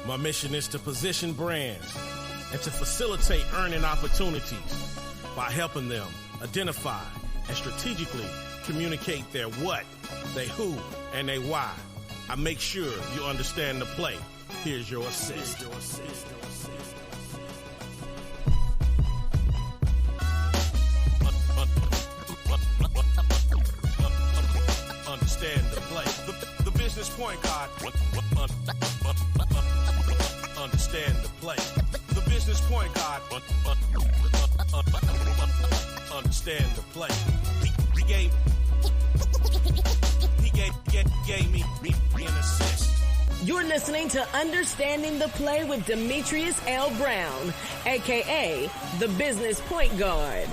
My mission is to position brands and to facilitate earning opportunities by helping them identify and strategically communicate their what, their who, and their why. I make sure you understand the play. Here's your assist. Understand the play. The business point guard. Understand the play. The business point guard. Understand the play. He gave me an assist. You're listening to Understanding the Play with Demetrius L. Brown, a.k.a. the Business Point Guard.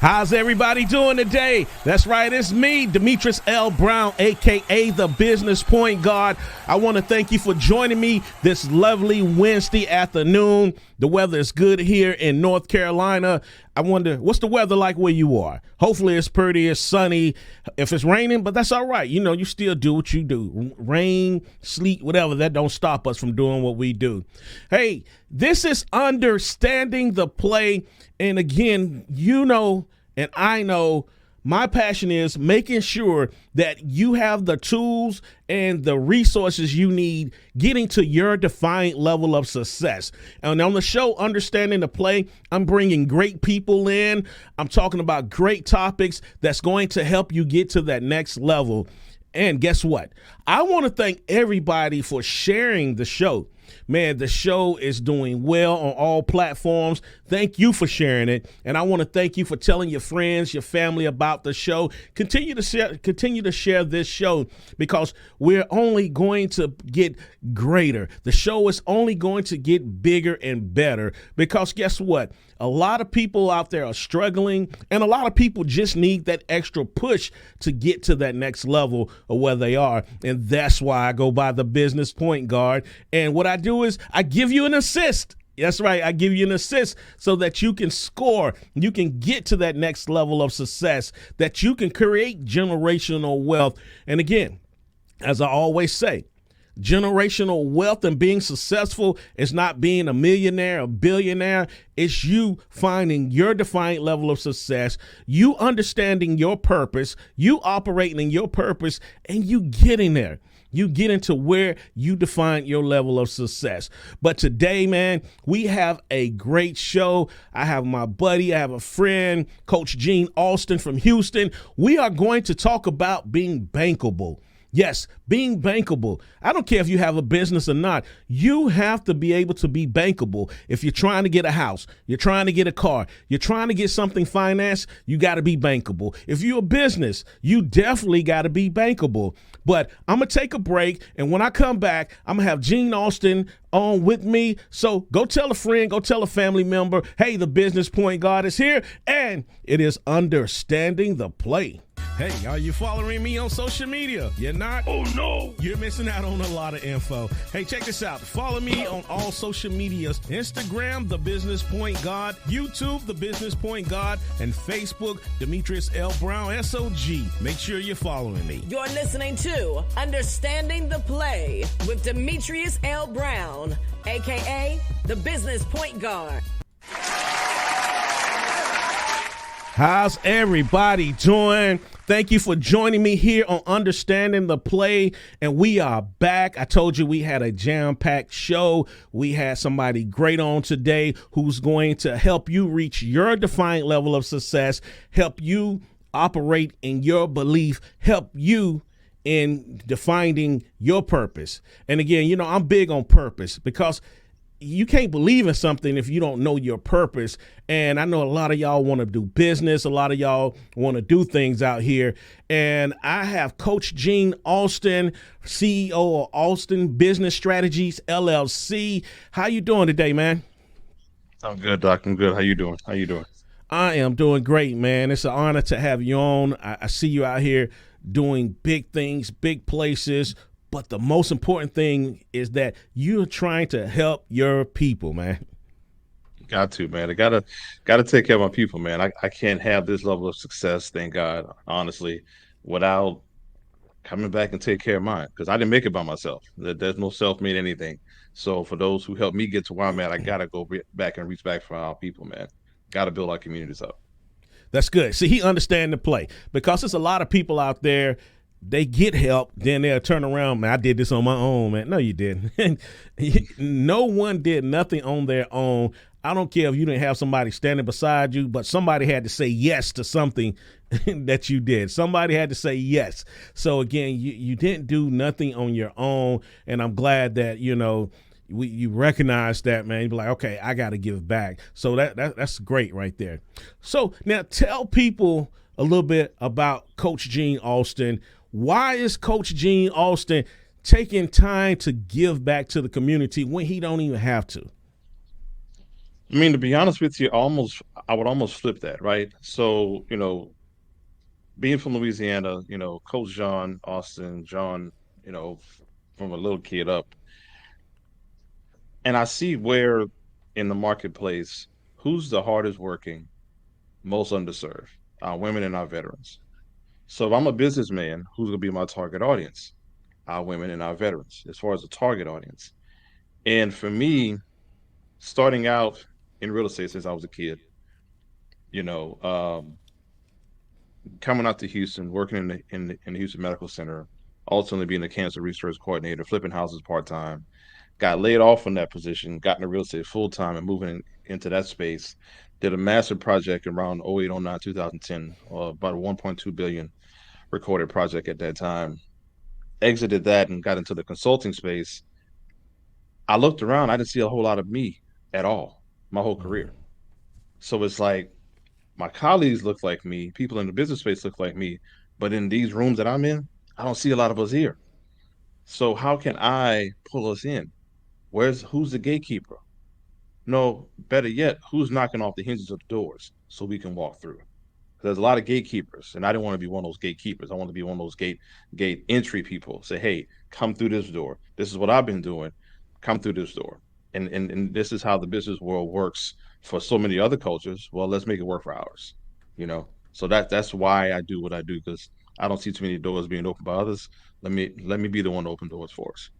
How's everybody doing today? That's right, it's me, Demetrius L. Brown, a.k.a. the Business Point Guard. I want to thank you for joining me this lovely Wednesday afternoon. The weather is good here in North Carolina. I wonder, what's the weather like where you are? Hopefully it's pretty, it's sunny. If it's raining, but that's all right. You know, you still do what you do. Rain, sleet, whatever, that don't stop us from doing what we do. Hey, this is Understanding the Play. And again, you know, and I know my passion is making sure that you have the tools and the resources you need getting to your defined level of success. And on the show, Understanding the Play, I'm bringing great people in. I'm talking about great topics that's going to help you get to that next level. And guess what? I want to thank everybody for sharing the show. Man, the show is doing well on all platforms. Thank you for sharing it. And I want to thank you for telling your friends, your family about the show. Continue to share this show because we're only going to get greater. The show is only going to get bigger and better because guess what? A lot of people out there are struggling and a lot of people just need that extra push to get to that next level of where they are. And that's why I go by the Business Point Guard. And what I do is I give you an assist. That's right. I give you an assist so that you can score. You can get to that next level of success, that you can create generational wealth. And again, as I always say, generational wealth and being successful is not being a millionaire, a billionaire. It's you finding your defined level of success, you understanding your purpose, you operating in your purpose, and you getting there. You get into where you define your level of success. But today, man, we have a great show. I have my buddy, I have a friend, Coach Gene Alston from Houston. We are going to talk about being bankable. Yes, being bankable. I don't care if you have a business or not. You have to be able to be bankable. If you're trying to get a house, you're trying to get a car, you're trying to get something financed, you got to be bankable. If you're a business, you definitely got to be bankable. But I'm going to take a break, and when I come back, I'm going to have Gene Alston on with me. So go tell a friend, go tell a family member, hey, the Business Point Guard is here, and it is Understanding the Play. Hey, are you following me on social media? You're not? Oh, no. You're missing out on a lot of info. Hey, check this out. Follow me on all social medias. Instagram, The Business Point Guard. YouTube, The Business Point Guard. And Facebook, Demetrius L. Brown, SOG. Make sure you're following me. You're listening to Understanding the Play with Demetrius L. Brown, a.k.a. the Business Point Guard. How's everybody doing? Thank you for joining me here on Understanding the Play, and we are back. I told you we had a jam-packed show. We had somebody great on today who's going to help you reach your defined level of success, help you operate in your belief, help you in defining your purpose. And again, you know, I'm big on purpose because you can't believe in something if you don't know your purpose. And I know a lot of y'all want to do business. A lot of y'all want to do things out here. And I have Coach Gene Alston, CEO of Alston Business Strategies, LLC. How you doing today, man? I'm good, Doc. I'm good. How you doing? I am doing great, man. It's an honor to have you on. I see you out here doing big things, big places. But the most important thing is that you're trying to help your people, man. Got to, man. I gotta take care of my people, man. I can't have this level of success, thank God, honestly, without coming back and take care of mine because I didn't make it by myself. There's no self-made anything. So for those who helped me get to where I'm at, I gotta go back and reach back for our people, man. Gotta build our communities up. That's good. See, he understands the play because there's a lot of people out there. They get help, then they'll turn around. Man, I did this on my own, man. No, you didn't. No one did nothing on their own. I don't care if you didn't have somebody standing beside you, but somebody had to say yes to something that you did. Somebody had to say yes. So, again, you didn't do nothing on your own, and I'm glad that, you recognize that, man. You be like, okay, I got to give back. So that's great right there. So now tell people a little bit about Coach Gene Austin. Why is Coach Gene Austin taking time to give back to the community when he don't even have to? I mean, to be honest with you, I would almost flip that, right? So, being from Louisiana, Coach John Austin, from a little kid up, and I see where in the marketplace, who's the hardest working, most underserved, our women and our veterans. So if I'm a businessman, who's going to be my target audience? Our women and our veterans, as far as the target audience. And for me, starting out in real estate since I was a kid, coming out to Houston, working in the Houston Medical Center, ultimately being a cancer research coordinator, flipping houses part-time, got laid off from that position, got into real estate full-time and moving into that space, did a massive project around 08, 09, 2010, about a 1.2 billion recorded project at that time, exited that and got into the consulting space. I looked around, I didn't see a whole lot of me at all, my whole career. So it's like my colleagues look like me, people in the business space look like me, but in these rooms that I'm in, I don't see a lot of us here. So how can I pull us in? Who's the gatekeeper? No, better yet, who's knocking off the hinges of the doors so we can walk through? There's a lot of gatekeepers, and I didn't want to be one of those gatekeepers. I want to be one of those gate entry people. Say, hey, come through this door. This is what I've been doing. Come through this door. And this is how the business world works for so many other cultures. Well, let's make it work for ours. So that's why I do what I do, because I don't see too many doors being opened by others. Let me be the one to open doors for us.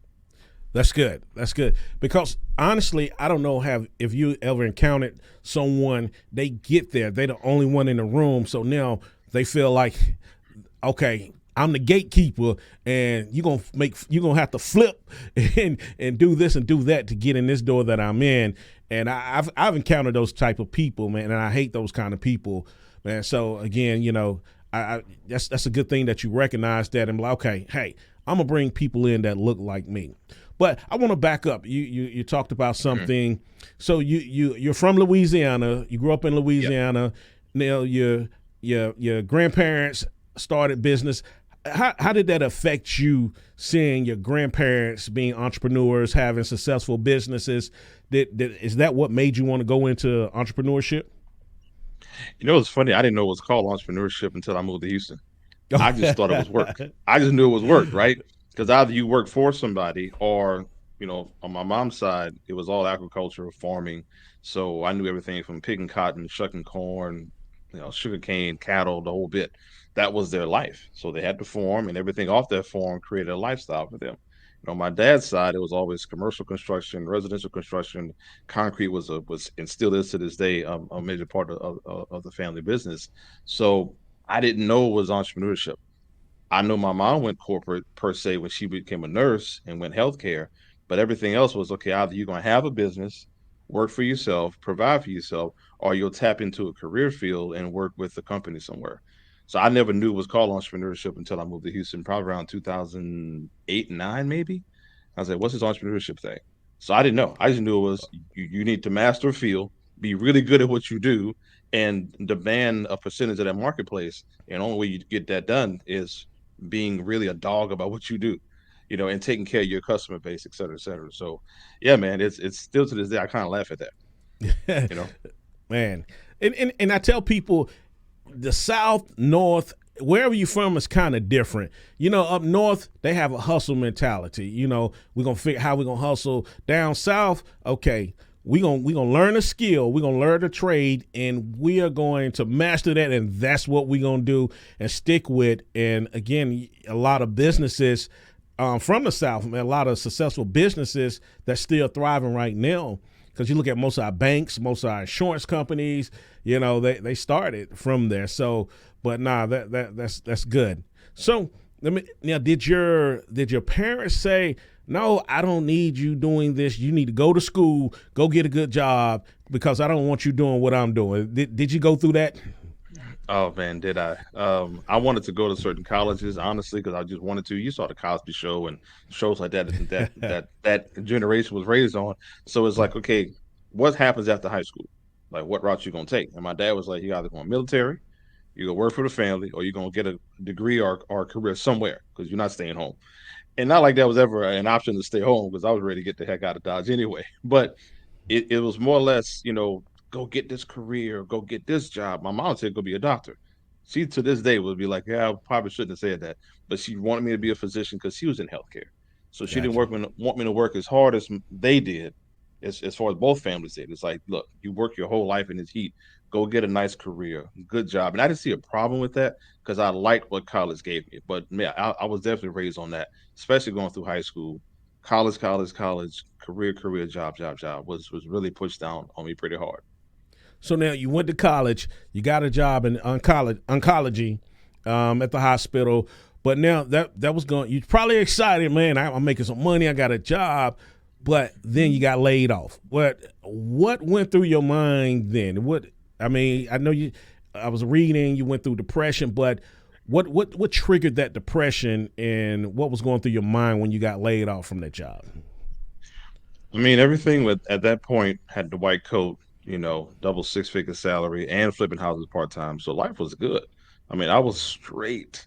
That's good. That's good. Because honestly, I don't know if you ever encountered someone, they get there, they're the only one in the room, so now they feel like, okay, I'm the gatekeeper, and you're gonna have to flip and do this and do that to get in this door that I'm in. And I've encountered those type of people, man, and I hate those kind of people, man. So again, that's a good thing that you recognize that and be like, okay, hey, I'm gonna bring people in that look like me. But I want to back up. You talked about something. Mm-hmm. So you're from Louisiana. You grew up in Louisiana. Yep. Now your grandparents started business. How did that affect you, seeing your grandparents being entrepreneurs, having successful businesses? Is that what made you want to go into entrepreneurship? It's funny. I didn't know it was called entrepreneurship until I moved to Houston. I just thought it was work. I just knew it was work, right? Because either you work for somebody or, on my mom's side, it was all agriculture, farming. So I knew everything from picking cotton, shucking corn, sugar cane, cattle, the whole bit. That was their life. So they had to farm, and everything off that farm created a lifestyle for them. On my dad's side, it was always commercial construction, residential construction. Concrete was and still is to this day a major part of the family business. So I didn't know it was entrepreneurship. I know my mom went corporate per se when she became a nurse and went healthcare, but everything else was, okay, either you're going to have a business, work for yourself, provide for yourself, or you'll tap into a career field and work with the company somewhere. So I never knew it was called entrepreneurship until I moved to Houston, probably around 2008, 9, maybe. I was like, what's this entrepreneurship thing? So I didn't know. I just knew it was you need to master a field, be really good at what you do, and demand a percentage of that marketplace. And the only way you get that done is being really a dog about what you do, and taking care of your customer base, et cetera, et cetera. So yeah, man, it's still to this day, I kind of laugh at that, man. And I tell people the South, North, wherever you're from is kind of different. Up North, they have a hustle mentality. We're going to figure how we're going to hustle. Down South, okay, we gonna learn a skill, we're gonna learn a trade, and we are going to master that, and that's what we're gonna do and stick with. And again, a lot of businesses from the South, man, a lot of successful businesses that's still thriving right now. Because you look at most of our banks, most of our insurance companies, they started from there. So, but that's good. So did your parents say, no, I don't need you doing this. You need to go to school, go get a good job, because I don't want you doing what I'm doing. Did you go through that? Oh man, did I? I wanted to go to certain colleges, honestly, because I just wanted to. You saw the Cosby Show and shows like that that generation was raised on. So it's like, okay, what happens after high school? Like, what route you gonna take? And my dad was like, you either going military, you gonna work for the family, or you're gonna get a degree or a career somewhere because you're not staying home. And not like that was ever an option to stay home because I was ready to get the heck out of Dodge anyway. But it was more or less, go get this career, go get this job. My mom said, go be a doctor. She to this day would be like, yeah, I probably shouldn't have said that. But she wanted me to be a physician because she was in healthcare. So she didn't Gotcha. want me to work as hard as they did, as far as both families did. It's like, look, you work your whole life in this heat. Go get a nice career, good job. And I didn't see a problem with that because I liked what college gave me. But man, I was definitely raised on that, especially going through high school. College, career, job was really pushed down on me pretty hard. So now you went to college, you got a job in oncology at the hospital, but now that was going. You're probably excited, man. I'm making some money. I got a job, but then you got laid off. What went through your mind then? I know you. I was reading you went through depression, but what triggered that depression, and what was going through your mind when you got laid off from that job? I mean, everything with at that point had the white coat, double six-figure salary and flipping houses part-time. So life was good. I mean, I was straight.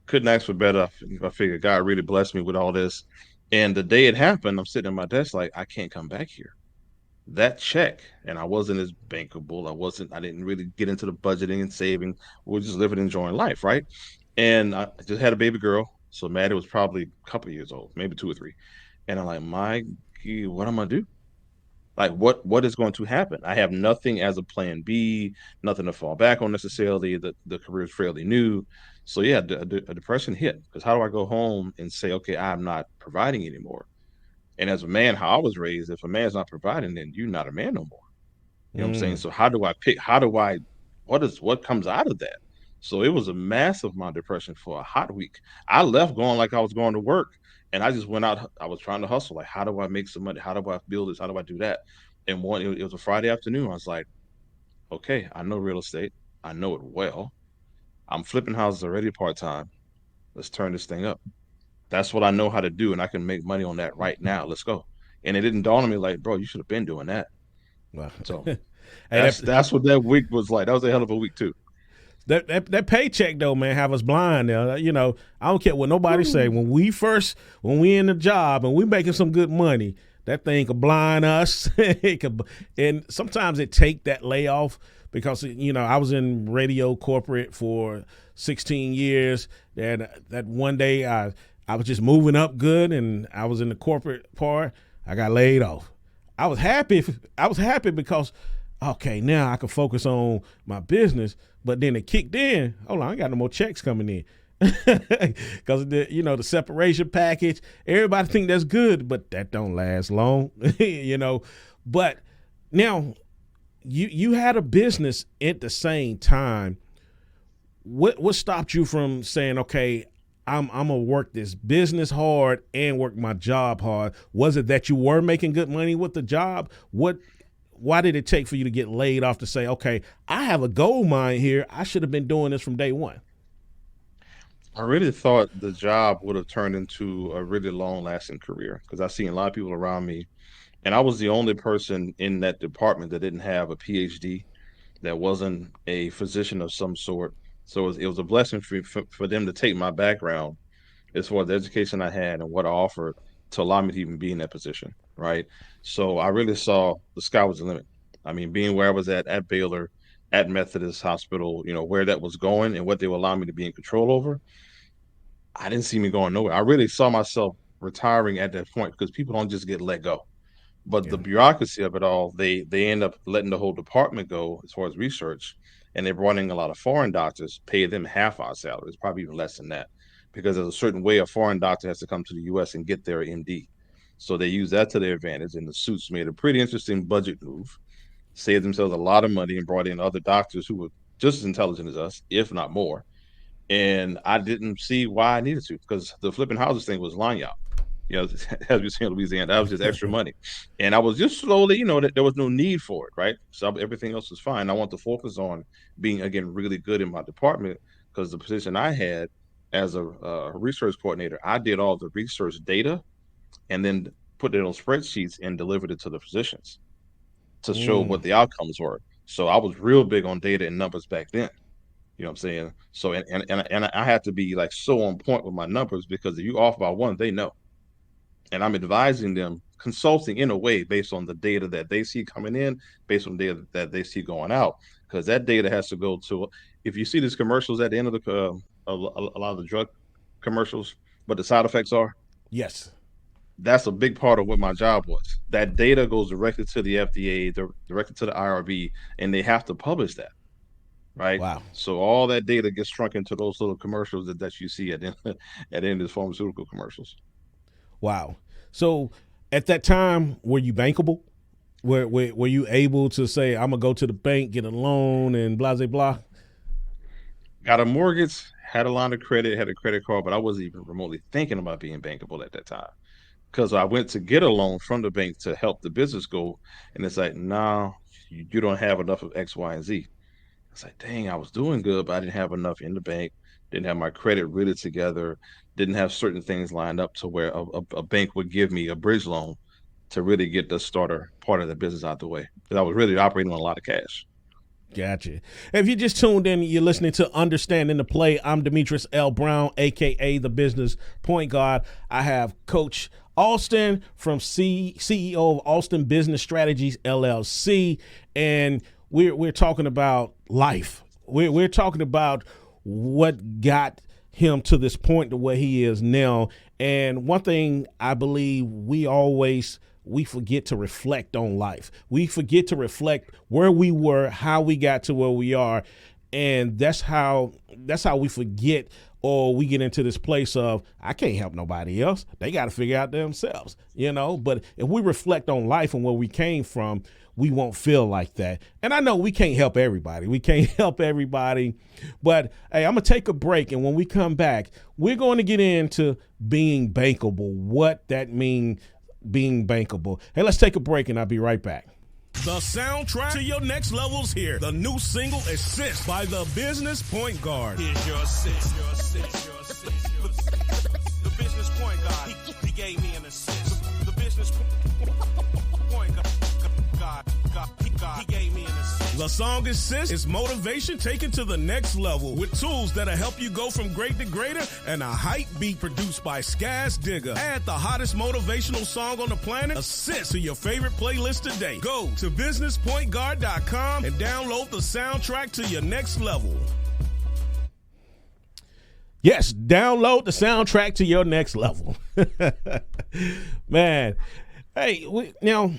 Couldn't ask for better. I figured God really blessed me with all this. And the day it happened, I'm sitting at my desk like, I can't come back here. That check, and I wasn't as bankable. I didn't really get into the budgeting and saving. We were just living, enjoying life, right? And I just had a baby girl. So Maddie was probably a couple of years old, maybe 2 or 3. And I'm like, my, what am I gonna do? Like what is going to happen? I have nothing as a plan B, nothing to fall back on necessarily. The career is fairly new. So yeah, a depression hit because how do I go home and say, okay, I'm not providing anymore? And as a man, how I was raised, if a man's not providing, then you're not a man no more. You know what I'm saying? Mm, So how do I pick? How do I? What comes out of that? So it was a massive amount of depression for a hot week. I left going like I was going to work, and I just went out. I was trying to hustle. Like, how do I make some money? How do I build this? How do I do that? And it was a Friday afternoon. I was like, okay, I know real estate. I know it well. I'm flipping houses already part time. Let's turn this thing up. That's what I know how to do, and I can make money on that right now. Let's go. And it didn't dawn on me like, bro, you should have been doing that. well, So hey, that's what that week was like. That was a hell of a week too. that paycheck though, man, have us blind now. I don't care what nobody say. When we in the job and we making some good money, that thing could blind us. And sometimes it take that layoff because I was in radio corporate for 16 years. And that one day I was just moving up good, and I was in the corporate part. I got laid off. I was happy. I was happy because okay, now I can focus on my business. But then it kicked in. Hold on, I got no more checks coming in. Because the separation package, everybody think that's good, but that don't last long. But now you had a business at the same time. What stopped you from saying, okay, I'm gonna work this business hard and work my job hard? Was it that you were making good money with the job? Why did it take for you to get laid off to say, okay, I have a gold mine here. I should have been doing this from day one? I really thought the job would have turned into a really long lasting career because I've seen a lot of people around me, and I was the only person in that department that didn't have a PhD, that wasn't a physician of some sort. So it was a blessing for them to take my background as far as the education I had and what I offered to allow me to even be in that position, right? So I really saw the sky was the limit. I mean, being where I was at Baylor, at Methodist Hospital, where that was going and what they would allow me to be in control over, I didn't see me going nowhere. I really saw myself retiring at that point because people don't just get let go. But the bureaucracy of it all, they end up letting the whole department go as far as research, and they're running a lot of foreign doctors, pay them half our salaries, probably even less than that, because there's a certain way a foreign doctor has to come to the U.S. and get their MD. So they use that to their advantage, and the suits made a pretty interesting budget move, saved themselves a lot of money, and brought in other doctors who were just as intelligent as us, if not more. And I didn't see why I needed to, because the flipping houses thing was line out. As we say in Louisiana, that was just extra money. And I was just slowly, that there was no need for it, right? So everything else was fine. I want to focus on being, again, really good in my department, because the position I had as a research coordinator, I did all the research data and then put it on spreadsheets and delivered it to the physicians to show what the outcomes were. So I was real big on data and numbers back then. You know what I'm saying? So and I had to be like so on point with my numbers, because if you off by one, they know. And I'm advising them, consulting in a way based on the data that they see coming in, based on data that they see going out, because that data has to go to. If you see these commercials at the end of a lot of the drug commercials, what the side effects are, Yes. that's a big part of what my job was. That data goes directly to the FDA, directly to the IRB, and they have to publish that. Right. Wow. So all that data gets shrunk into those little commercials that you see at the end of the pharmaceutical commercials. Wow. So at that time, were you bankable? Were you able to say, I'm gonna go to the bank, get a loan, and blah blah blah? Got a mortgage, had a line of credit, had a credit card, but I wasn't even remotely thinking about being bankable at that time, because I went to get a loan from the bank to help the business go, and it's like, no, you don't have enough of X, Y, and Z. It's like, dang, I was doing good, but I didn't have enough in the bank, didn't have my credit really together, didn't have certain things lined up to where a bank would give me a bridge loan to really get the starter part of the business out the way. Because I was really operating on a lot of cash. Gotcha. If you just tuned in, you're listening to Understanding the Play. I'm Demetrius L. Brown, a.k.a. the Business Point Guard. I have Coach Alston from CEO of Alston Business Strategies, LLC, and we're talking about life. We're talking about what got him to this point to where he is now. And one thing I believe we forget to reflect on life. We forget to reflect where we were, how we got to where we are. And that's how we forget, or we get into this place of, I can't help nobody else. They got to figure out themselves, But if we reflect on life and where we came from, we won't feel like that. And I know we can't help everybody. But hey, I'm going to take a break. And when we come back, we're going to get into being bankable, what that means, being bankable. Hey, let's take a break and I'll be right back. The soundtrack to your next level's here. The new single, Assist, by the Business Point Guard. Here's your assist. The Business Point Guard. He gave me an assist. The Business Point Guard. He gave me an assist. The song Assist is motivation taken to the next level with tools that'll help you go from great to greater, and a hype beat produced by Skaz Digger. Add the hottest motivational song on the planet, Assist, to your favorite playlist today. Go to businesspointguard.com and download the soundtrack to your next level. Yes, download the soundtrack to your next level. Man, hey, now,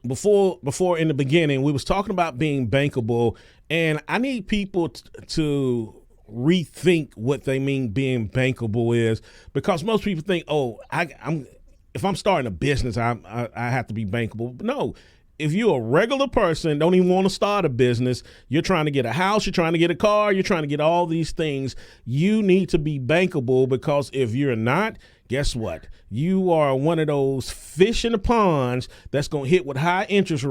before in the beginning, we was talking about being bankable, and I need people to rethink what they mean being bankable is, because most people think, if I'm starting a business, I have to be bankable. But no, if you're a regular person, don't even want to start a business, you're trying to get a house, you're trying to get a car, you're trying to get all these things, you need to be bankable, because if you're not, guess what? You are one of those fish in the ponds that's going to get hit with high interest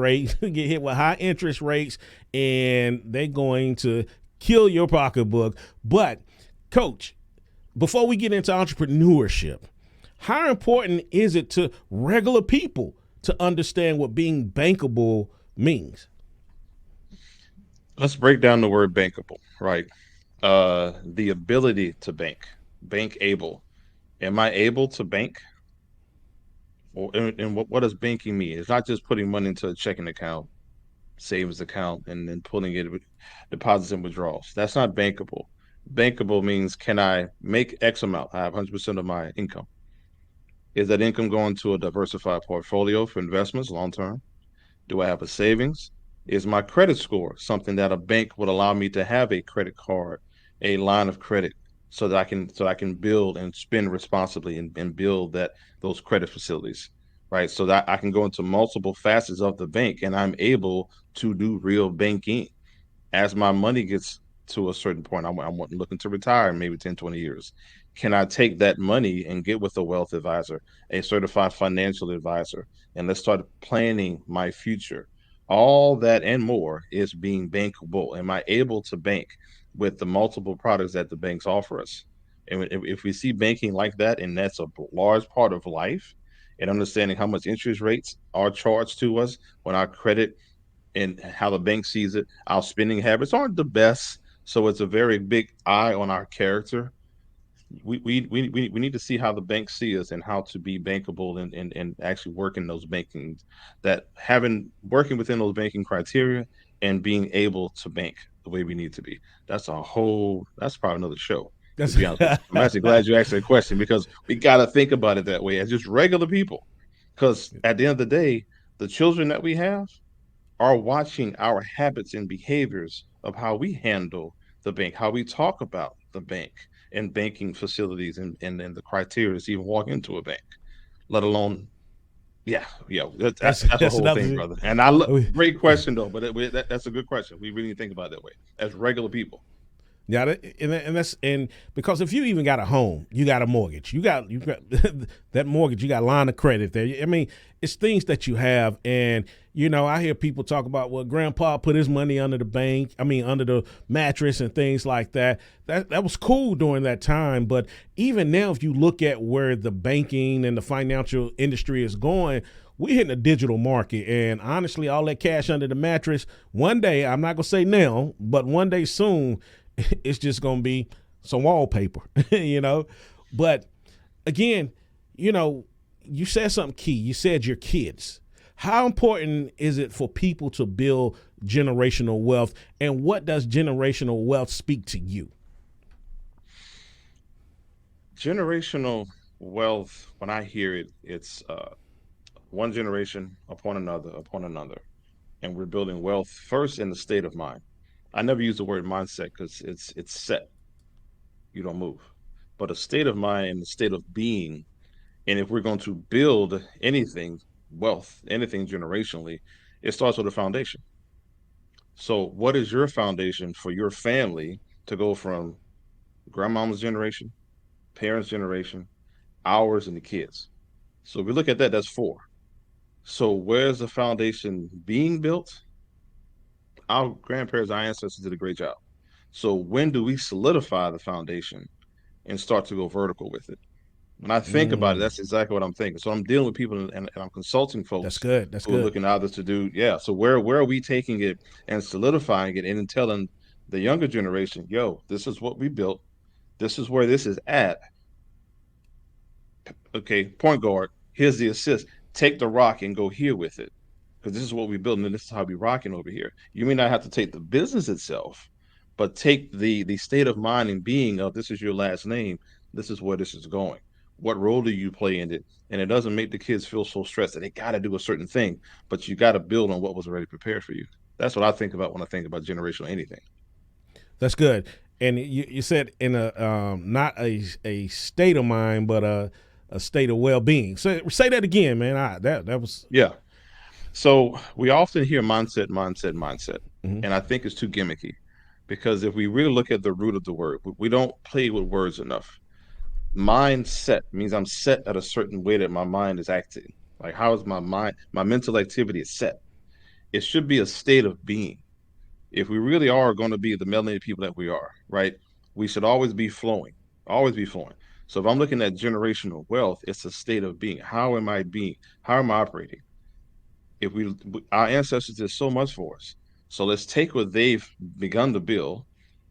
rates, and they're going to kill your pocketbook. But, Coach, before we get into entrepreneurship, how important is it to regular people to understand what being bankable means? Let's break down the word bankable, right? The ability to bank able. Am I able to bank? And what does banking mean? It's not just putting money into a checking account, savings account, and then pulling it with deposits and withdrawals. That's not bankable. Bankable means, can I make X amount? I have 100% of my income. Is that income going to a diversified portfolio for investments long term? Do I have a savings? Is my credit score something that a bank would allow me to have a credit card, a line of credit, so I can build and spend responsibly and build that those credit facilities, right? So that I can go into multiple facets of the bank and I'm able to do real banking as my money gets to a certain point. I'm looking to retire in maybe 10, 20 years. Can I take that money and get with a wealth advisor, a certified financial advisor, and let's start planning my future? All that and more is being bankable. Am I able to bank with the multiple products that the banks offer us? And if we see banking like that, and that's a large part of life, and understanding how much interest rates are charged to us when our credit and how the bank sees it. Our spending habits aren't the best, so it's a very big eye on our character. We need to see how the banks see us and how to be bankable and actually work in those banking that having working within those banking criteria and being able to bank the way we need to be. That's probably another show, to That's be honest with you. I'm actually glad you asked that question because we got to think about it that way as just regular people. Because at the end of the day, the children that we have are watching our habits and behaviors of how we handle the bank, how we talk about the bank and banking facilities and the criteria to even walk into a bank, let alone, yeah, that's a that's whole thing, another. brother. And great question though, but that's a good question. We really need to think about it that way as regular people. Yeah, and that's and because if you even got a home, you got a mortgage, you got that mortgage, you got a line of credit there. I mean, it's things that you have, and I hear people talk about, well, Grandpa put his money under the bank, under the mattress and things like that. That was cool during that time, but even now, if you look at where the banking and the financial industry is going, we're hitting a digital market, and honestly, all that cash under the mattress, one day, I'm not gonna say now, but one day soon, it's just going to be some wallpaper, But again, you said something key. You said your kids. How important is it for people to build generational wealth, and what does generational wealth speak to you? Generational wealth, when I hear it, it's one generation upon another, and we're building wealth first in the state of mind. I never use the word mindset because it's set. You don't move. But a state of mind and a state of being, and if we're going to build anything, wealth, anything generationally, it starts with a foundation. So, what is your foundation for your family to go from grandmama's generation, parents' generation, ours, and the kids? So, if we look at that, that's four. So, where's the foundation being built? Our grandparents, our ancestors did a great job. So when do we solidify the foundation and start to go vertical with it? When I think about it, Mm, that's exactly what I'm thinking. So I'm dealing with people and I'm consulting that's folks good. That's who are good. looking at others to do, yeah. So where are we taking it and solidifying it and then telling the younger generation, yo, this is what we built. This is where this is at. Okay, point guard, here's the assist. Take the rock and go here with it. Because this is what we build and this is how we rocking over here. You may not have to take the business itself, but take the state of mind and being of this is your last name. This is where this is going. What role do you play in it? And it doesn't make the kids feel so stressed that they got to do a certain thing, but you got to build on what was already prepared for you. That's what I think about when I think about generational anything. That's good. And you said in a not a state of mind, but a state of well being. So say that again, man. That was. Yeah. So we often hear mindset, mindset, mindset, Mhm. and I think it's too gimmicky because if we really look at the root of the word, we don't play with words enough. Mindset means I'm set at a certain way that my mind is acting. Like how is my mind, my mental activity is set. It should be a state of being. If we really are going to be the melanated people that we are, right? We should always be flowing, always be flowing. So if I'm looking at generational wealth, it's a state of being. How am I being? How am I operating? If we our ancestors did so much for us, so let's take what they've begun to build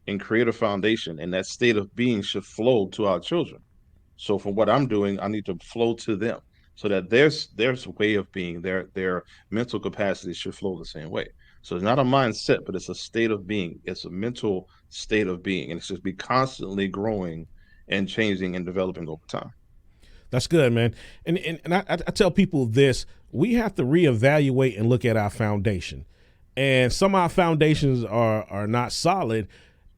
and create a foundation, and that state of being should flow to our children. So from what I'm doing, I need to flow to them so that there's a way of being, their mental capacity should flow the same way. So it's not a mindset, but it's a state of being. It's a mental state of being, and it should be constantly growing and changing and developing over time. That's good, man. And I tell people this: we have to reevaluate and look at our foundation. And some of our foundations are not solid,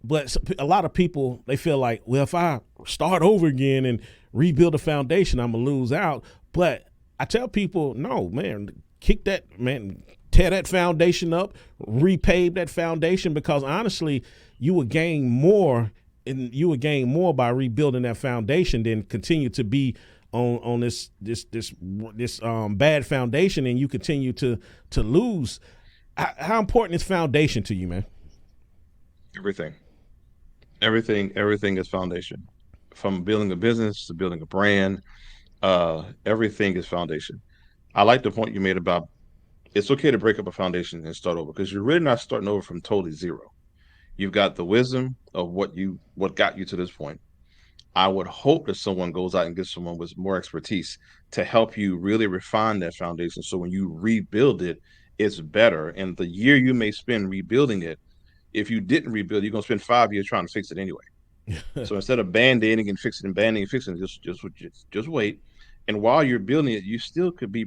but a lot of people, they feel like, well, if I start over again and rebuild a foundation, I'm gonna lose out. But I tell people, no, man, kick that, man, tear that foundation up, repave that foundation, because honestly, you would gain more. And you would gain more by rebuilding that foundation than continue to be on this bad foundation, and you continue to lose. How important is foundation to you, man? Everything is foundation. From building a business to building a brand, everything is foundation. I like the point you made about it's okay to break up a foundation and start over, because you're really not starting over from totally zero. You've got the wisdom of what got you to this point. I would hope that someone goes out and gets someone with more expertise to help you really refine that foundation. So when you rebuild it, it's better. And the year you may spend rebuilding it, if you didn't rebuild, you're gonna spend 5 years trying to fix it anyway. So instead of band-aiding and fixing and banding and fixing, just wait. And while you're building it, you still could be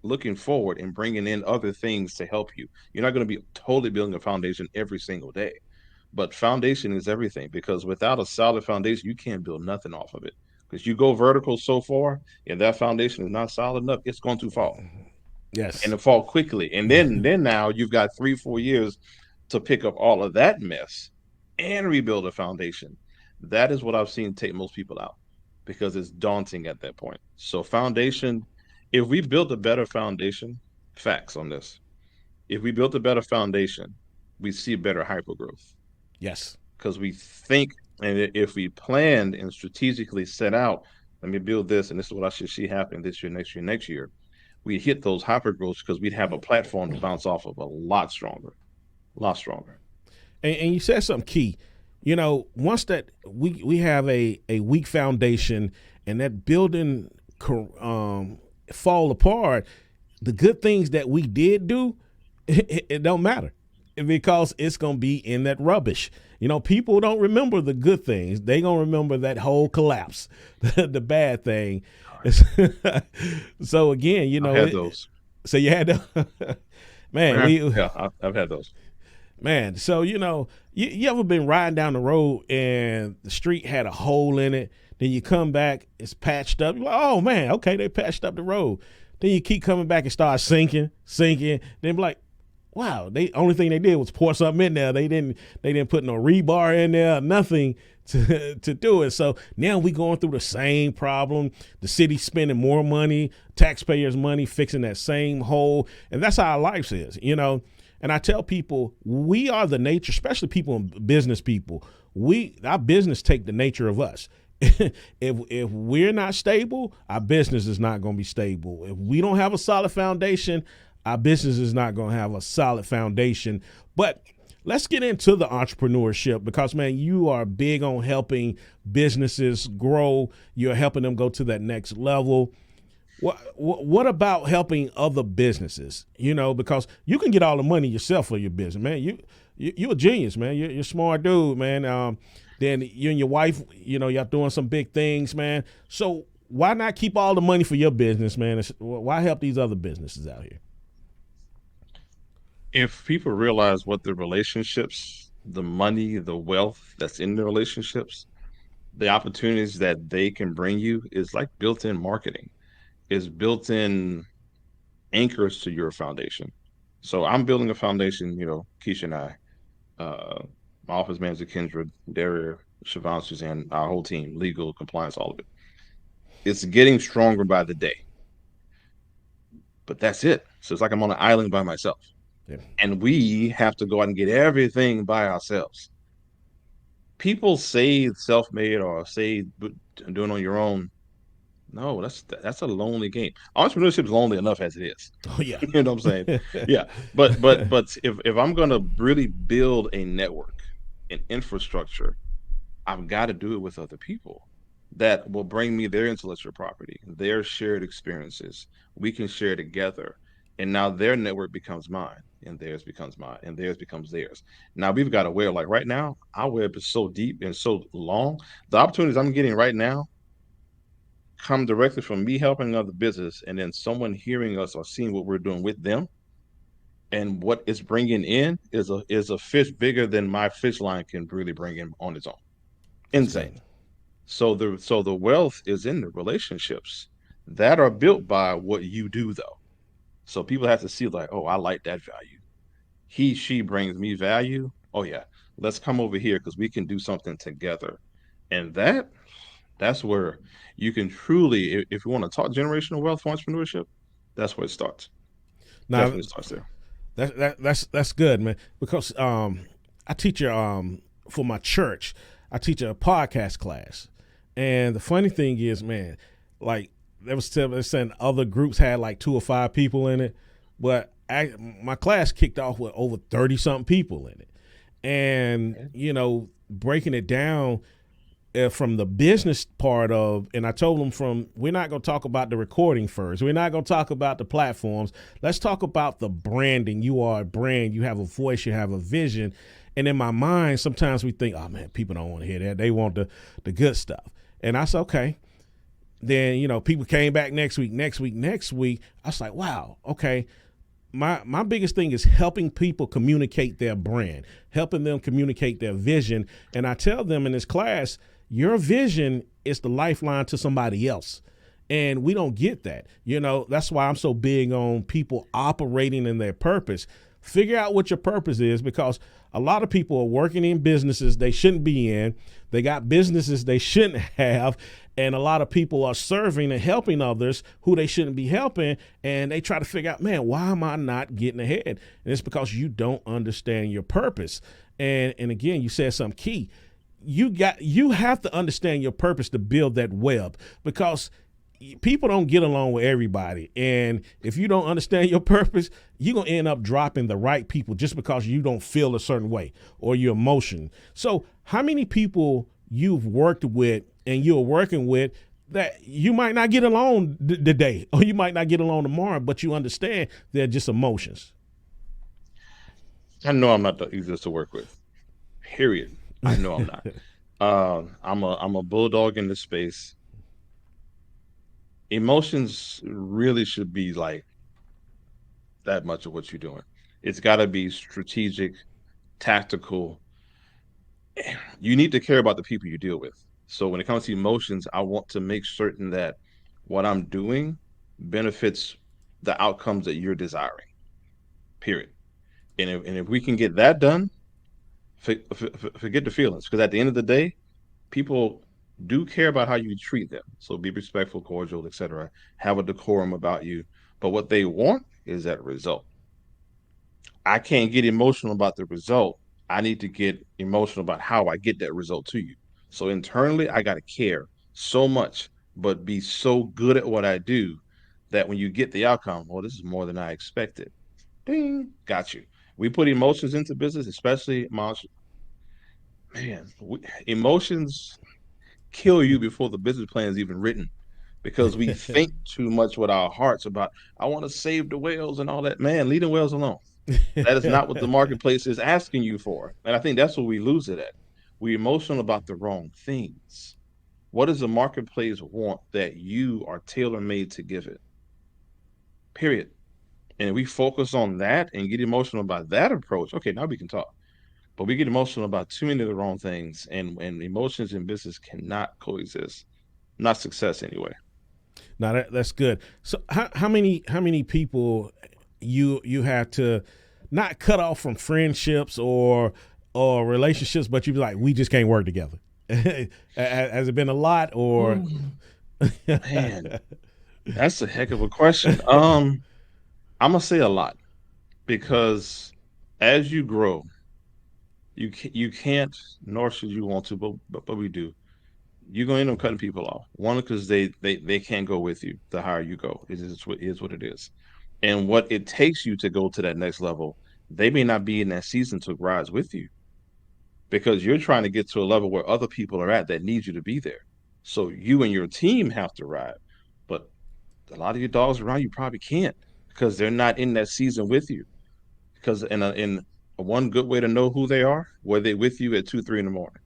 looking forward and bringing in other things to help you. You're not going to be totally building a foundation every single day, but foundation is everything, because without a solid foundation, you can't build nothing off of it. Because you go vertical so far, and that foundation is not solid enough, it's going to fall. Yes. And to fall quickly. And then now you've got 3-4 years to pick up all of that mess and rebuild a foundation. That is what I've seen take most people out, because it's daunting at that point. So foundation, if we built a better foundation, facts on this, if we built a better foundation, we see better hypergrowth. Yes. Because we think, and if we planned and strategically set out, let me build this, and this is what I should see happening this year, next year, we hit those hypergrowths, because we'd have a platform to bounce off of a lot stronger. And you said something key. You know, once that we have a weak foundation and that building fall apart, the good things that we did do, it don't matter, because it's going to be in that rubbish. You know, people don't remember the good things. They going to remember that whole collapse, the bad thing. So again, you know, I had those. So you had to, man, I've had those. Man, so, you know, you ever been riding down the road and the street had a hole in it, then you come back, it's patched up. You're like, oh, man, okay, they patched up the road. Then you keep coming back and start sinking. Then be like, wow, only thing they did was pour something in there. They didn't put no rebar in there, nothing to do it. So now we going through the same problem. The city spending more money, taxpayers' money, fixing that same hole. And that's how our life is, you know. And I tell people, we are the nature, especially people in business people. Our business take the nature of us. If we're not stable, our business is not going to be stable. If we don't have a solid foundation, our business is not going to have a solid foundation. But let's get into the entrepreneurship, because, man, you are big on helping businesses grow. You're helping them go to that next level. What about helping other businesses? You know, because you can get all the money yourself for your business, man. You're a genius, man. You're a smart dude, man. Then you and your wife, you know, y'all doing some big things, man. So why not keep all the money for your business, man? Why help these other businesses out here? If people realize what the relationships, the money, the wealth that's in the relationships, the opportunities that they can bring you is like built-in marketing, is built-in anchors to your foundation. So I'm building a foundation, you know, Keisha and I, my office manager, Kendra, Daria, Siobhan, Suzanne, our whole team, legal, compliance, all of it. It's getting stronger by the day. But that's it. So it's like I'm on an island by myself. Yeah. And we have to go out and get everything by ourselves. People say self-made or say doing on your own. No, that's a lonely game. Entrepreneurship is lonely enough as it is. Oh yeah, you know what I'm saying? Yeah, but if I'm gonna really build a network, an infrastructure, I've got to do it with other people that will bring me their intellectual property, their shared experiences. We can share together, and now their network becomes mine, and theirs becomes mine, and theirs becomes theirs. Now we've got a web. Like right now, our web is so deep and so long. The opportunities I'm getting right now come directly from me helping another business and then someone hearing us or seeing what we're doing with them and what it's bringing in is a fish bigger than my fish line can really bring in on its own. That's Insane. good. So the wealth is in the relationships that are built by what you do though. So people have to see like, oh, I like that value. She brings me value. Oh yeah, let's come over here because we can do something together. And that's where you can truly, if you want to talk generational wealth entrepreneurship, that's where it starts. Now Definitely starts there. that's good, man. Because I teach for my church, I teach a podcast class, and the funny thing is, man, like they saying other groups had like 2 or 5 people in it, but my class kicked off with over 30 something people in it, and breaking it down from the business part of, and I told them we're not going to talk about the recording first. We're not going to talk about the platforms. Let's talk about the branding. You are a brand. You have a voice. You have a vision. And in my mind, sometimes we think, oh man, people don't want to hear that. They want the good stuff. And I said, okay. Then, people came back next week. I was like, wow, okay. My biggest thing is helping people communicate their brand, helping them communicate their vision. And I tell them in this class, your vision is the lifeline to somebody else. And we don't get that. That's why I'm so big on people operating in their purpose. Figure out what your purpose is, because a lot of people are working in businesses they shouldn't be in. They got businesses they shouldn't have. And a lot of people are serving and helping others who they shouldn't be helping. And they try to figure out, man, why am I not getting ahead? And it's because you don't understand your purpose. And again, you said something key. You have to understand your purpose to build that web, because people don't get along with everybody. And if you don't understand your purpose, you're going to end up dropping the right people just because you don't feel a certain way or your emotion. So how many people you've worked with and you're working with that you might not get along today, or you might not get along tomorrow, but you understand they're just emotions? I know I'm not the easiest to work with. Period. I know I'm not. I'm a bulldog in this space. Emotions really should be like that much of what you're doing. It's got to be strategic, tactical. You need to care about the people you deal with. So when it comes to emotions, I want to make certain that what I'm doing benefits the outcomes that you're desiring. Period. And if we can get that done, forget the feelings, because at the end of the day, people do care about how you treat them. So be respectful, cordial, etc. Have a decorum about you. But what they want is that result. I can't get emotional about the result. I need to get emotional about how I get that result to you. So internally, I got to care so much, but be so good at what I do that when you get the outcome, well, this is more than I expected. Ding, got you. We put emotions into business, especially emotions kill you before the business plan is even written, because we think too much with our hearts about, I want to save the whales and all that. Man, leave the whales alone. That is not what the marketplace is asking you for. And I think that's what we lose it at. We're emotional about the wrong things. What does the marketplace want that you are tailor-made to give it? Period. And we focus on that and get emotional about that approach. Okay, now we can talk. But we get emotional about too many of the wrong things, and emotions in business cannot coexist. Not success anyway. Now that's good. So how many people you have to not cut off from friendships or relationships, but you be like, we just can't work together? Has it been a lot, or? Man, that's a heck of a question. I'm gonna say a lot, because as you grow, you can't, nor should you want to, but we do. You're gonna end up cutting people off. One, because they can't go with you the higher you go. It is what it is. And what it takes you to go to that next level, they may not be in that season to rise with you, because you're trying to get to a level where other people are at that need you to be there. So you and your team have to ride. But a lot of your dogs around you probably can't, because they're not in that season with you. Because in one good way to know who they are, were they with you at 2, 3 in the morning?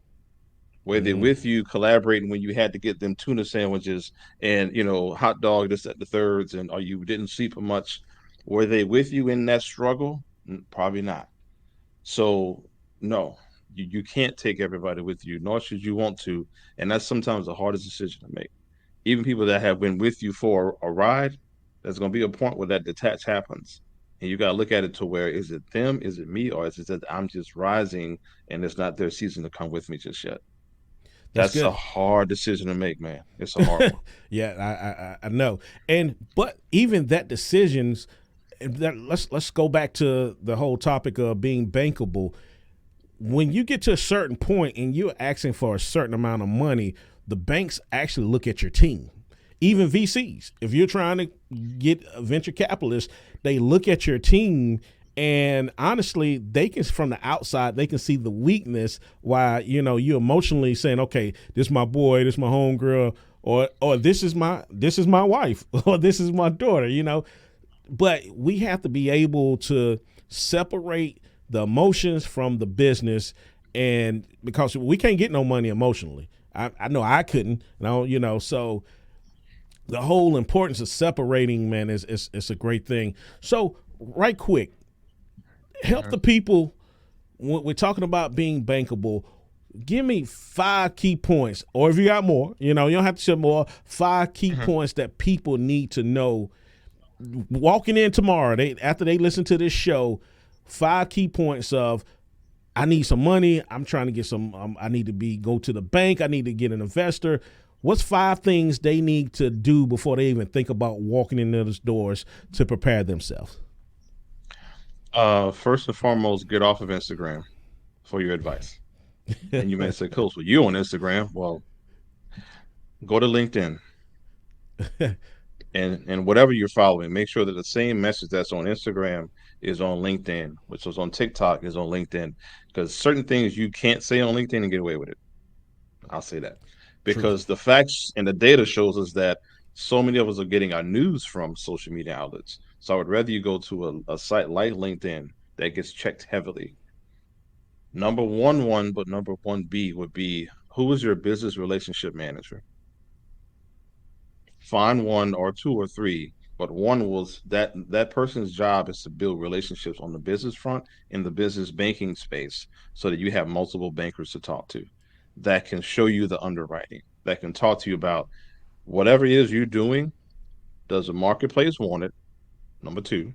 Were they with you collaborating when you had to get them tuna sandwiches and hot dog this at the thirds, and or you didn't sleep much? Were they with you in that struggle? Probably not. So no, you can't take everybody with you, nor should you want to. And that's sometimes the hardest decision to make. Even people that have been with you for a ride, there's going to be a point where that detach happens. And you got to look at it to where, is it them, is it me, or is it that I'm just rising and it's not their season to come with me just yet? That's That's a good. hard decision to make, man. It's a hard one. Yeah, I know. But even that decisions, let's go back to the whole topic of being bankable. When you get to a certain point and you're asking for a certain amount of money, the banks actually look at your team. Even VCs, if you're trying to get a venture capitalist, they look at your team, and honestly, they can, from the outside, they can see the weakness. Why you emotionally saying, okay, this is my boy, this is my homegirl, or this is my wife, or this is my daughter. But we have to be able to separate the emotions from the business, and because we can't get no money emotionally. I know I couldn't. So the whole importance of separating, man, is a great thing. So right quick, help the people when we're talking about being bankable. Give me 5 key points, or if you got more, you don't have to share more. 5 key points that people need to know walking in tomorrow. After they listen to this show, 5 key points of, I need some money. I'm trying to get some. I need to go to the bank. I need to get an investor. What's 5 things they need to do before they even think about walking in those doors to prepare themselves? First and foremost, get off of Instagram for your advice. And you may say, Coach, well, you on Instagram? Well, go to LinkedIn and whatever you're following, make sure that the same message that's on Instagram is on LinkedIn, which was on TikTok is on LinkedIn, because certain things you can't say on LinkedIn and get away with it. I'll say that because the facts and the data shows us that so many of us are getting our news from social media outlets. So I would rather you go to a site like LinkedIn that gets checked heavily. Number one, but number 1B would be, who is your business relationship manager? Find 1 or 2 or 3, but one was that person's job is to build relationships on the business front in the business banking space, so that you have multiple bankers to talk to that can show you the underwriting, that can talk to you about whatever it is you're doing. Does the marketplace want it? Number 2,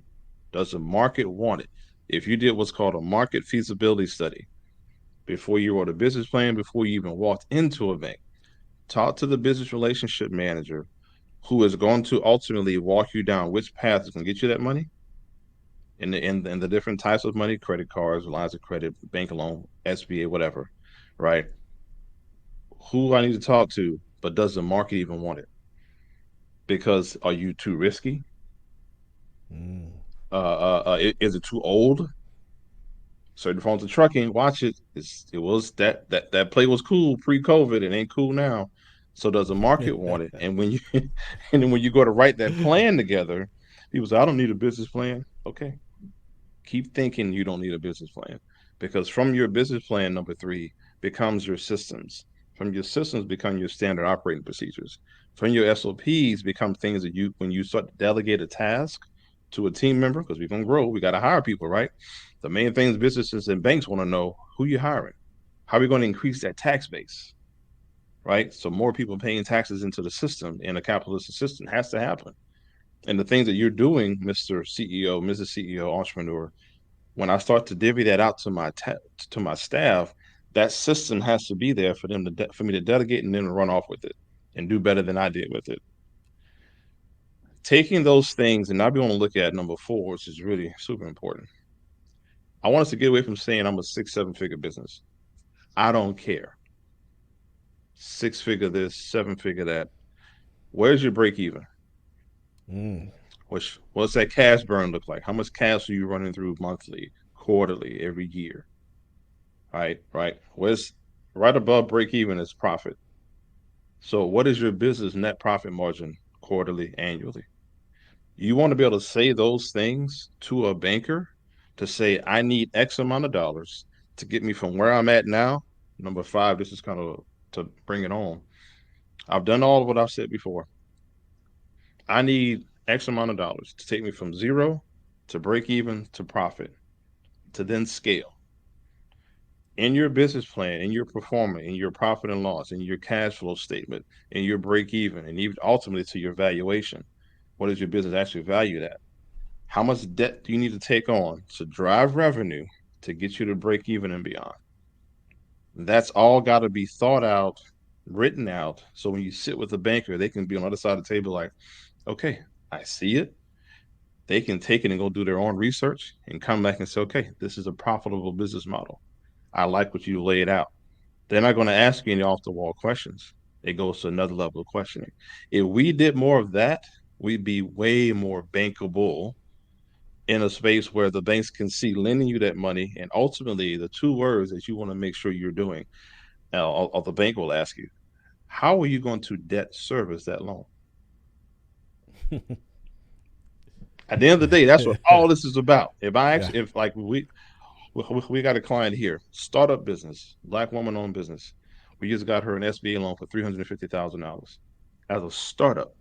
does the market want it? If you did what's called a market feasibility study before you wrote a business plan, before you even walked into a bank, talk to the business relationship manager who is going to ultimately walk you down which path is going to get you that money, and the different types of money: credit cards, lines of credit, bank loan, SBA, whatever, right? Who I need to talk to, but does the market even want it? Because are you too risky? Is it too old? Certain forms of trucking, watch it. It was that play was cool pre-COVID. It ain't cool now. So does the market want it? And when you and then when you go to write that plan together, people say, I don't need a business plan. Okay. Keep thinking you don't need a business plan, because from your business plan, number 3 becomes your systems. From your systems become your standard operating procedures. From your SOPs become things that when you start to delegate a task to a team member, because we're gonna grow, we got to hire people, right? The main things businesses and banks want to know: who you're hiring, how are we going to increase that tax base, right? So more people paying taxes into the system, in a capitalist system, has to happen. And the things that you're doing, Mr. CEO, Mrs. CEO, entrepreneur, when I start to divvy that out to my staff, that system has to be there for them for me to delegate and then run off with it and do better than I did with it. Taking those things, and now we want to look at number 4, which is really super important. I want us to get away from saying I'm a 6-7-figure business. I don't care. 6-figure this, 7-figure that. Where's your break even? What's that cash burn look like? How much cash are you running through monthly, quarterly, every year? Right. Where's right above break even is profit. So what is your business net profit margin quarterly, annually? You want to be able to say those things to a banker, to say, I need X amount of dollars to get me from where I'm at now. Number 5, this is kind of to bring it on. I've done all of what I've said before. I need X amount of dollars to take me from zero to break even to profit to then scale. In your business plan, in your performance, in your profit and loss, in your cash flow statement, in your break even, and even ultimately to your valuation, what is your business actually valued at? How much debt do you need to take on to drive revenue to get you to break even and beyond? That's all got to be thought out, written out. So when you sit with the banker, they can be on the other side of the table like, okay, I see it. They can take it and go do their own research and come back and say, okay, this is a profitable business model. I like what you laid out. They're not going to ask you any off the wall questions. It goes to another level of questioning. If we did more of that, we'd be way more bankable in a space where the banks can see lending you that money. And ultimately, the two words that you want to make sure you're doing, or the bank will ask you, how are you going to debt service that loan? At the end of the day, that's what all this is about. If I Yeah. actually, if like we got a client here, startup business, Black woman owned business. We just got her an SBA loan for $350,000 as a startup.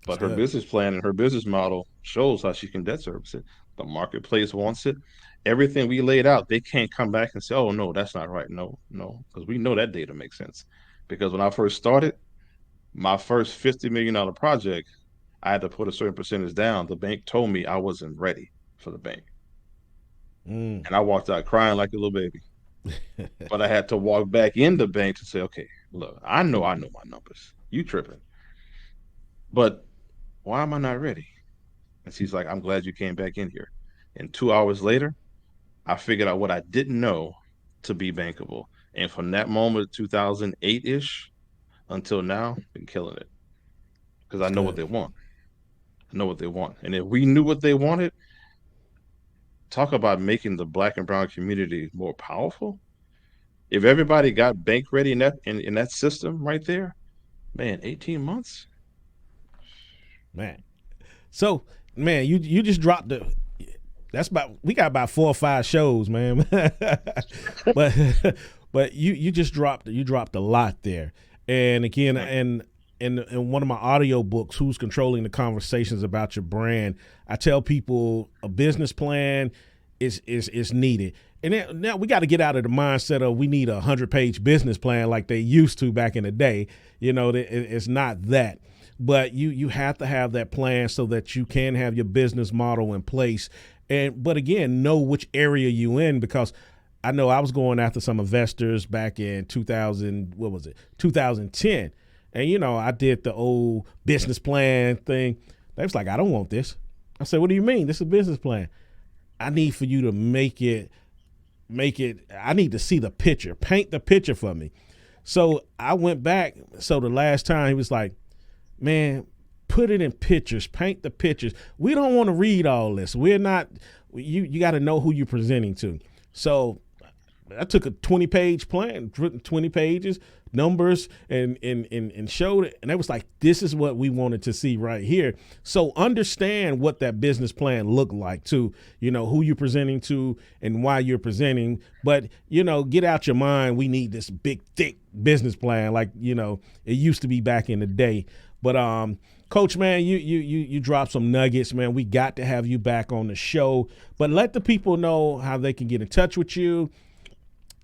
That's But her good. business plan and her business model shows how she can debt service it. The marketplace wants it. Everything we laid out, they can't come back and say, "Oh no, that's not right." No, no, because we know that data makes sense. Because when I first started, my first $50 million project, I had to put a certain percentage down. The bank told me I wasn't ready for the bank, Mm. and I walked out crying like a little baby. But I had to walk back in the bank to say, "Okay, look, I know my numbers. You tripping, but why am I not ready?" And she's like, I'm glad you came back in here. And 2 hours later, I figured out what I didn't know to be bankable. And from that moment, 2008 ish until now, been killing it because I That's know what good. they want. I know what they want. And if we knew what they wanted, talk about making the black and brown community more powerful. If everybody got bank ready in that system right there, man, 18 months. Man. So, man, you just dropped the. That's about. We got about 4 or 5 shows, man. but but you just dropped a lot there. And again, Right. and in one of my audio books, Who's Controlling the Conversations About Your Brand, I tell people a business plan is needed. And then, now we got to get out of the mindset of we need a 100-page business plan like they used to back in the day. It's not that. But you have to have that plan so that you can have your business model in place. But again, know which area you in, because I know I was going after some investors back in 2010. And I did the old business plan thing. They was like, I don't want this. I said, what do you mean? This is a business plan. I need for you to make it. I need to see the picture. Paint the picture for me. So I went back. So the last time he was like, man, put it in pictures, paint the pictures. We don't want to read all this. We're not, you got to know who you're presenting to. So I took a 20-page plan, 20 pages, numbers, and showed it. And it was like, this is what we wanted to see right here. So understand what that business plan looked like too, who you're presenting to and why you're presenting. But, get out your mind, we need this big, thick business plan like, it used to be back in the day. But Coach, man, you dropped some nuggets, man. We got to have you back on the show. But let the people know how they can get in touch with you.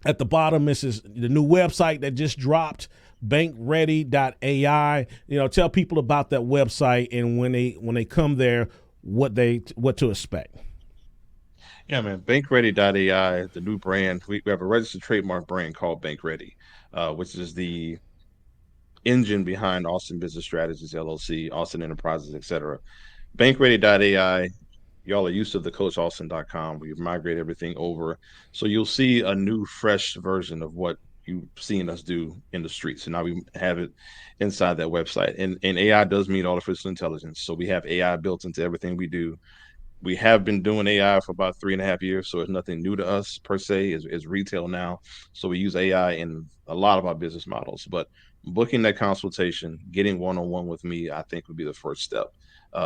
At the bottom, this is the new website that just dropped, bankready.ai. Tell people about that website and when they come there, what to expect. Yeah, man. BankReady.ai, the new brand. We have a registered trademark brand called BankReady, which is the engine behind Austin Business Strategies LLC, Austin Enterprises, etc. BankReady.ai, y'all are used to the CoachAustin.com. We've migrated everything over. So you'll see a new, fresh version of what you've seen us do in the streets. And now we have it inside that website. And AI does mean artificial intelligence. So we have AI built into everything we do. We have been doing AI for about 3.5 years, so it's nothing new to us per se. Is retail now, so we use AI in a lot of our business models. But booking that consultation, getting one-on-one with me, I think would be the first step.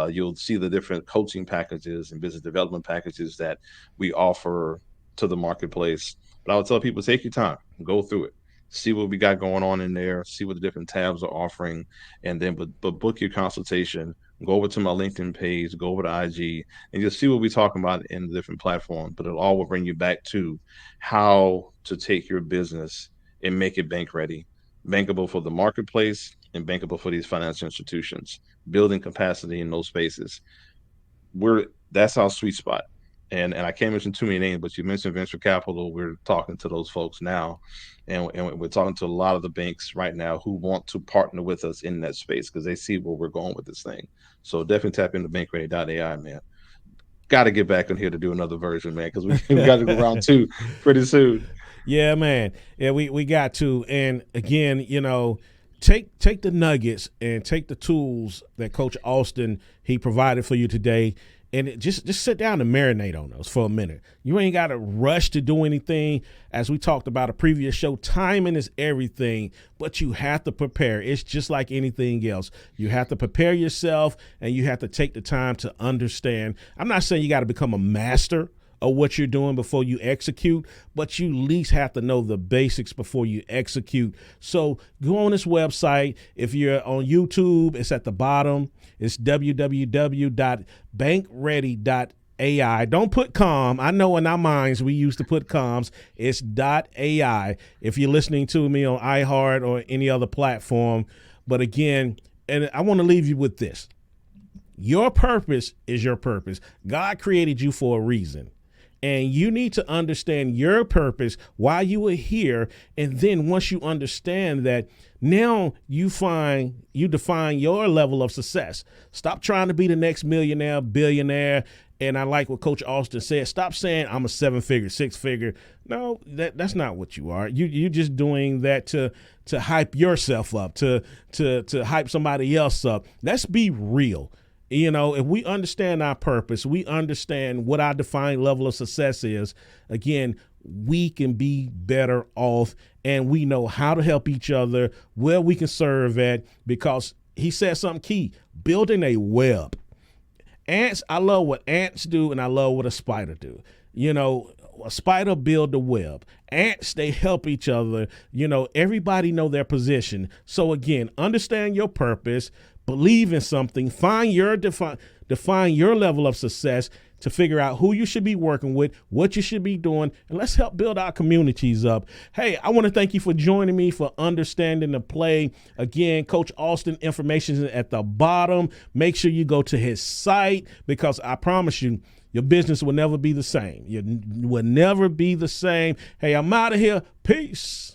You'll see the different coaching packages and business development packages that we offer to the marketplace. But I would tell people, take your time, go through it, see what we got going on in there, see what the different tabs are offering, and then but book your consultation. Go over to my LinkedIn page, go over to IG, and just see what we're talking about in the different platforms. But it all will bring you back to how to take your business and make it bank ready, bankable for the marketplace and bankable for these financial institutions, building capacity in those spaces. That's our sweet spot. And I can't mention too many names, but you mentioned venture capital. We're talking to those folks now, and we're talking to a lot of the banks right now who want to partner with us in that space because they see where we're going with this thing. So definitely tap into bankready.ai, man. Got to get back in here to do another version, man, because we got to go round 2 pretty soon. Yeah, man. Yeah, we got to. And again, take the nuggets and take the tools that Coach Austin he provided for you today, and just sit down and marinate on those for a minute. You ain't got to rush to do anything. As we talked about a previous show, timing is everything, but you have to prepare. It's just like anything else. You have to prepare yourself, and you have to take the time to understand. I'm not saying you got to become a master of what you're doing before you execute, but you at least have to know the basics before you execute. So go on this website. If you're on YouTube, it's at the bottom. It's www.bankready.ai. Don't put com. I know in our minds we used to put coms. It's .ai if you're listening to me on iHeart or any other platform. But again, and I want to leave you with this. Your purpose is your purpose. God created you for a reason. And you need to understand your purpose, why you are here. And then once you understand that, now you define your level of success. Stop trying to be the next millionaire, billionaire. And I like what Coach Austin said. Stop saying I'm a 7-figure, 6-figure. No, that's not what you are. You're just doing that to hype yourself up, to hype somebody else up. Let's be real. If we understand our purpose, we understand what our defined level of success is, again, we can be better off, and we know how to help each other, where we can serve at, because he said something key, building a web. Ants, I love what ants do, and I love what a spider do. A spider build a web. Ants, they help each other. Everybody know their position. So again, understand your purpose, believe in something, define your level of success to figure out who you should be working with, what you should be doing, and let's help build our communities up. Hey, I want to thank you for joining me, for understanding the play. Again, Coach Austin, information is at the bottom. Make sure you go to his site, because I promise you, your business will never be the same. You will never be the same. Hey, I'm out of here. Peace.